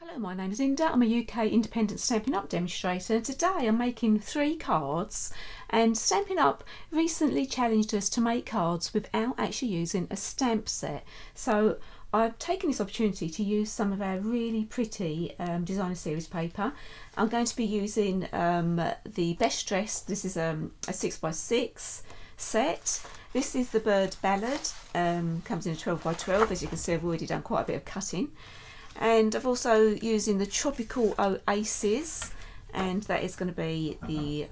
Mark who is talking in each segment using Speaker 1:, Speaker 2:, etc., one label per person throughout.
Speaker 1: Hello, my name is Linda. I'm a UK independent Stampin' Up demonstrator. Today I'm making 3 cards, and Stampin' Up recently challenged us to make cards without actually using a stamp set. So I've taken this opportunity to use some of our really pretty designer series paper. I'm going to be using the Best Dressed. This is a 6x6 set. This is the Bird Ballad, comes in a 12x12. As you can see, I've already done quite a bit of cutting. And I've also using the Tropical Oasis, and that is going to be the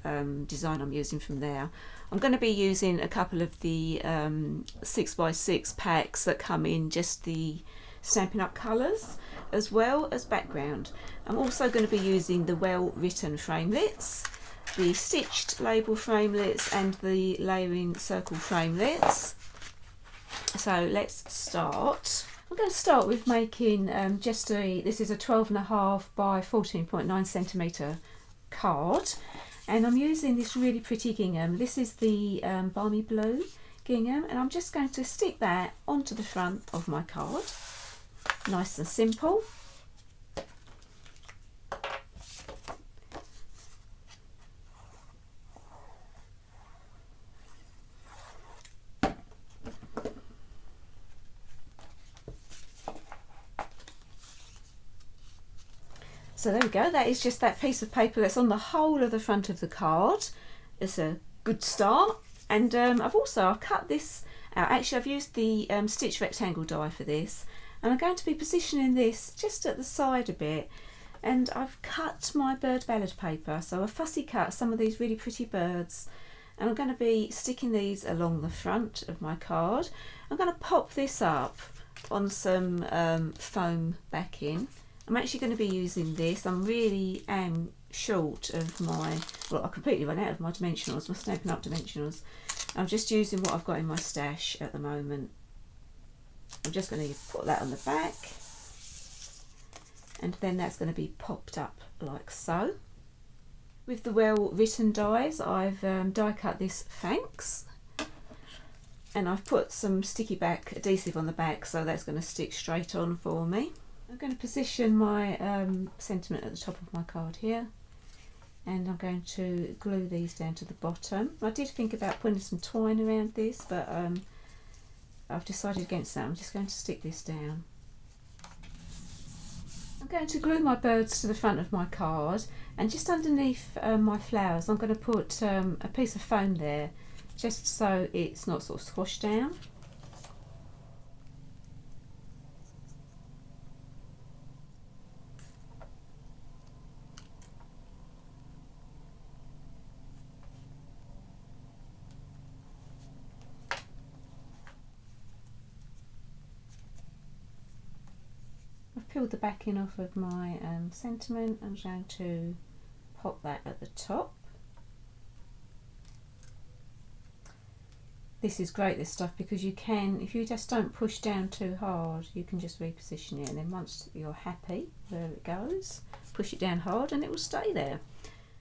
Speaker 1: design I'm using from there. I'm going to be using a couple of the 6x6 packs that come in just the Stampin' Up colours as well as background. I'm also going to be using the well written framelits, the stitched label framelits and the layering circle framelits. So let's start. I'm going to start with making this is a 12.5 by 14.9 centimetre card, and I'm using this really pretty gingham. This is the Balmy Blue gingham, and I'm just going to stick that onto the front of my card. Nice and simple. So there we go, that is just that piece of paper that's on the whole of the front of the card. It's a good start. And I've cut this out. Actually, I've used the stitch rectangle die for this, and I'm going to be positioning this just at the side a bit. And I've cut my Bird Ballad paper, so I fussy cut some of these really pretty birds, and I'm going to be sticking these along the front of my card. I'm going to pop this up on some foam backing. I'm actually going to be using this. I really am short of I completely run out of my dimensionals, my Stampin' Up dimensionals. I'm just using what I've got in my stash at the moment. I'm just going to put that on the back, and then that's going to be popped up like so. With the well written dies, I've die cut this Thanks, and I've put some sticky back adhesive on the back, so that's going to stick straight on for me. I'm going to position my sentiment at the top of my card here, and I'm going to glue these down to the bottom. I did think about putting some twine around this, but I've decided against that. I'm just going to stick this down. I'm going to glue my birds to the front of my card, and just underneath my flowers I'm going to put a piece of foam there, just so it's not sort of squashed down. I've peeled the backing off of my sentiment. I'm going to pop that at the top. This is great, this stuff, because you can, if you just don't push down too hard, you can just reposition it, and then once you're happy where it goes, push it down hard and it will stay there.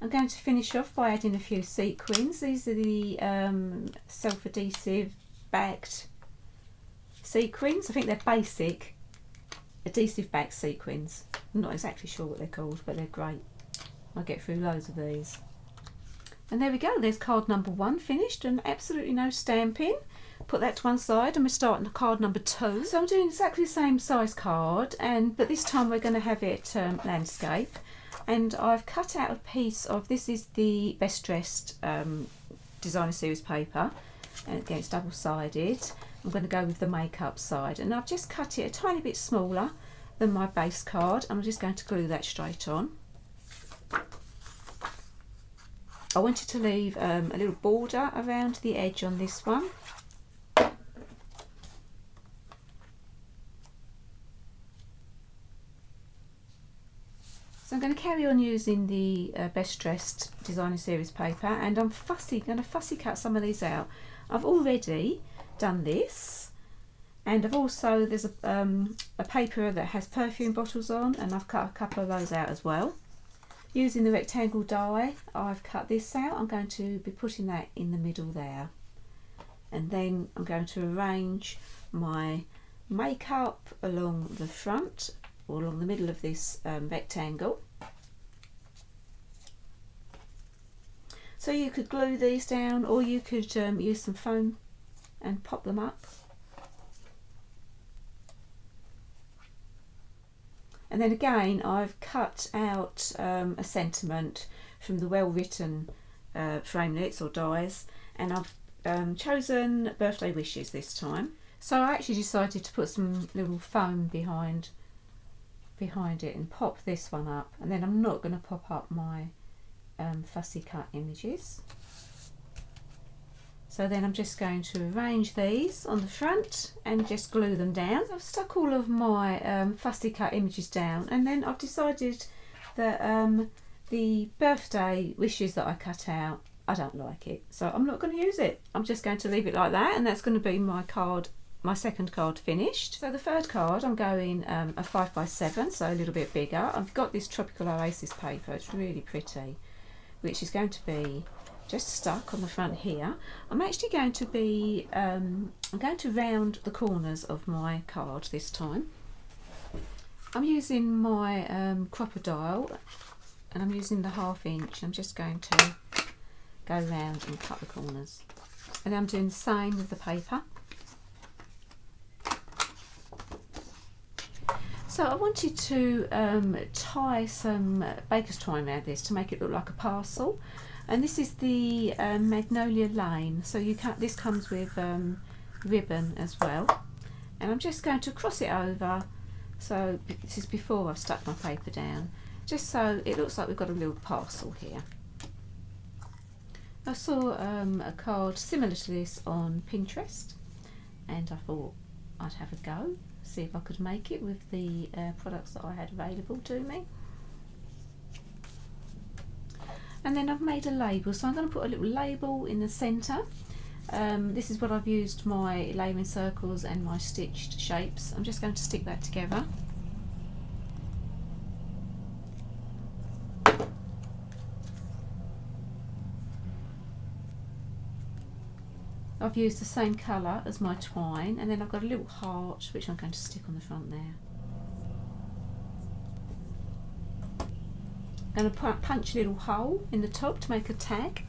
Speaker 1: I'm going to finish off by adding a few sequins. These are the self-adhesive backed sequins. I think they're basic adhesive back sequins. I'm not exactly sure what they're called, but they're great. I get through loads of these. And there we go, there's card number 1 finished, and absolutely no stamping. Put that to one side, and we're starting card number 2. So I'm doing exactly the same size card, but this time we're going to have it landscape. And I've cut out a piece of, this is the Best Dressed designer series paper, and again it's double-sided. I'm going to go with the makeup side, and I've just cut it a tiny bit smaller than my base card. I'm just going to glue that straight on. I wanted to leave a little border around the edge on this one. So I'm going to carry on using the Best Dressed designer series paper, and I'm going to fussy cut some of these out. I've already done this, and I've also, there's a paper that has perfume bottles on, and I've cut a couple of those out as well. Using the rectangle die, I've cut this out. I'm going to be putting that in the middle there, and then I'm going to arrange my makeup along the front or along the middle of this rectangle. So you could glue these down, or you could use some foam and pop them up. And then again, I've cut out a sentiment from the well-written framelits or dies, and I've chosen birthday wishes this time. So I actually decided to put some little foam behind it and pop this one up, and then I'm not going to pop up my fussy cut images. So then I'm just going to arrange these on the front and just glue them down. I've stuck all of my fussy cut images down, and then I've decided that the birthday wishes that I cut out, I don't like it, so I'm not going to use it. I'm just going to leave it like that, and that's going to be my card, my second card finished. So the third card, I'm going a 5x7, so a little bit bigger. I've got this Tropical Oasis paper, it's really pretty, which is going to be just stuck on the front here. I'm actually going to be, I'm going to round the corners of my card this time. I'm using my crocodile, and I'm using the 1/2 inch. I'm just going to go round and cut the corners. And I'm doing the same with the paper. So I wanted to tie some baker's twine around this to make it look like a parcel. And this is the Magnolia Lane, so this comes with ribbon as well. And I'm just going to cross it over, so this is before I've stuck my paper down, just so it looks like we've got a little parcel here. I saw a card similar to this on Pinterest, and I thought I'd have a go, see if I could make it with the products that I had available to me. And then I've made a label, so I'm going to put a little label in the centre. This is what I've used my labelling circles and my stitched shapes. I'm just going to stick that together. I've used the same colour as my twine, and then I've got a little heart which I'm going to stick on the front there. I'm going to punch a little hole in the top to make a tag.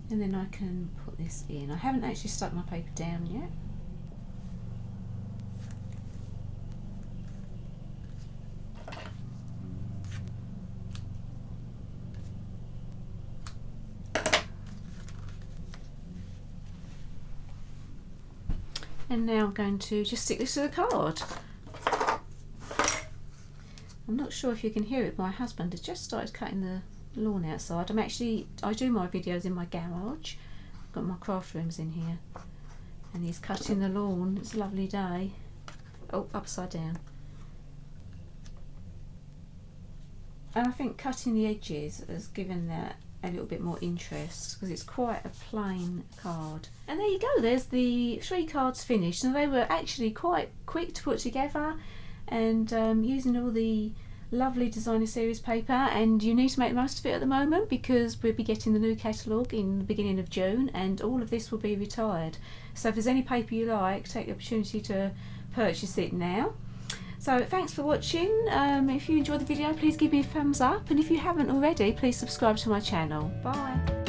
Speaker 1: And then I can put this in. I haven't actually stuck my paper down yet. And now I'm going to just stick this to the card. I'm not sure if you can hear it, my husband has just started cutting the lawn outside. I do my videos in my garage. I've got my craft rooms in here, and he's cutting the lawn. It's a lovely day. Oh, upside down. And I think cutting the edges has given that a little bit more interest, because it's quite a plain card. And there you go, there's the 3 cards finished, and they were actually quite quick to put together, and using all the lovely designer series paper. And you need to make the most of it at the moment, because we'll be getting the new catalogue in the beginning of June, and all of this will be retired. So if there's any paper you like, take the opportunity to purchase it now. So thanks for watching. If you enjoyed the video, please give me a thumbs up, and if you haven't already, please subscribe to my channel. Bye.